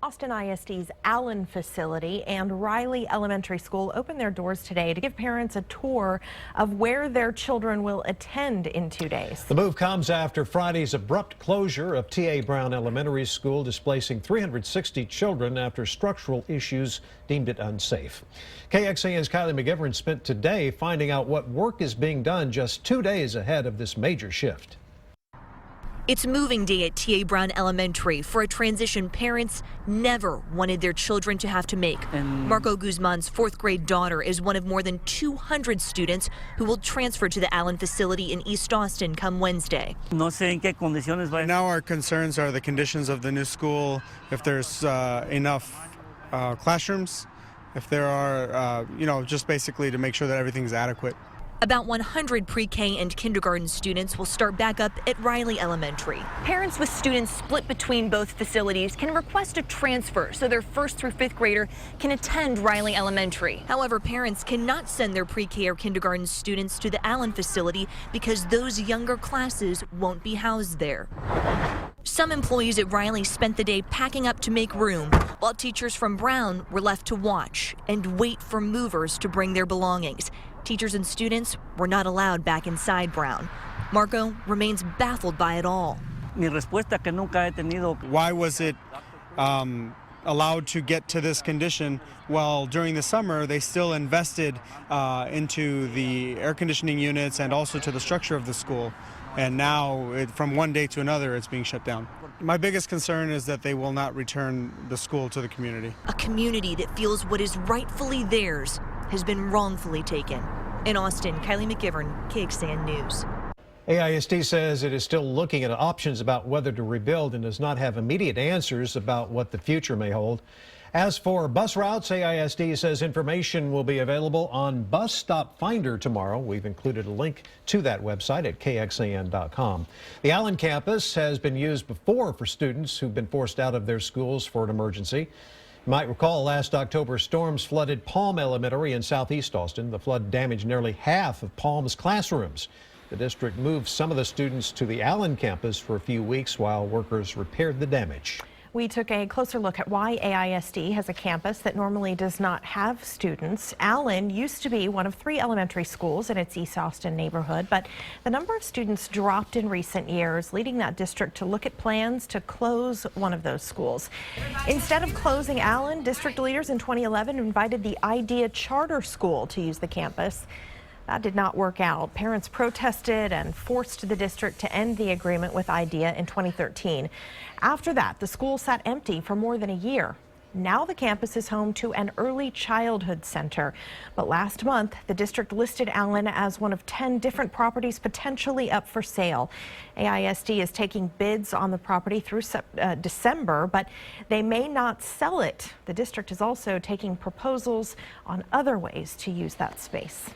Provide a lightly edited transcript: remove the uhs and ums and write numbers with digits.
Austin ISD's Allen facility and Riley Elementary School opened their doors today to give parents a tour of where their children will attend in 2 days. The move comes after Friday's abrupt closure of T.A. Brown Elementary School, displacing 360 children after structural issues deemed it unsafe. KXAN's Kylie McGivern spent today finding out what work is being done just 2 days ahead of this major shift. It's moving day at T.A. Brown Elementary for a transition parents never wanted their children to have to make. Marco Guzman's fourth grade daughter is one of more than 200 students who will transfer to the Allen facility in East Austin come Wednesday. Now our concerns are the conditions of the new school, if there's enough classrooms, if there are, just basically to make sure that everything's adequate. About 100 pre-K and kindergarten students will start back up at Riley Elementary. Parents with students split between both facilities can request a transfer so their first through fifth grader can attend Riley Elementary. However, parents cannot send their pre-K or kindergarten students to the Allen facility because those younger classes won't be housed there. Some employees at Riley spent the day packing up to make room, while teachers from Brown were left to watch and wait for movers to bring their belongings. Teachers and students were not allowed back inside Brown. Marco remains baffled by it all. Why was it allowed to get to this condition? Well, during the summer, they still invested into the air conditioning units and also to the structure of the school. And now, from one day to another, it's being shut down. My biggest concern is that they will not return the school to the community. A community that feels what is rightfully theirs has been wrongfully taken. In Austin, Kylie McGivern, KXAN News. AISD says it is still looking at options about whether to rebuild and does not have immediate answers about what the future may hold. As for bus routes, AISD says information will be available on Bus Stop Finder tomorrow. We've included a link to that website at kxan.com. The Allen campus has been used before for students who've been forced out of their schools for an emergency. You might recall last October, storms flooded Palm Elementary in southeast Austin. The flood damaged nearly half of Palm's classrooms. The district moved some of the students to the Allen campus for a few weeks while workers repaired the damage. We took a closer look at why AISD has a campus that normally does not have students. Allen used to be one of 3 elementary schools in its East Austin neighborhood, but the number of students dropped in recent years, leading that district to look at plans to close one of those schools. Instead of closing Allen, district leaders in 2011 invited the Idea Charter School to use the campus. That did not work out. Parents protested and forced the district to end the agreement with Idea in 2013. After that, the school sat empty for more than a year. Now the campus is home to an early childhood center. But last month, the district listed Allen as one of 10 different properties potentially up for sale. AISD is taking bids on the property through December, but they may not sell it. The district is also taking proposals on other ways to use that space.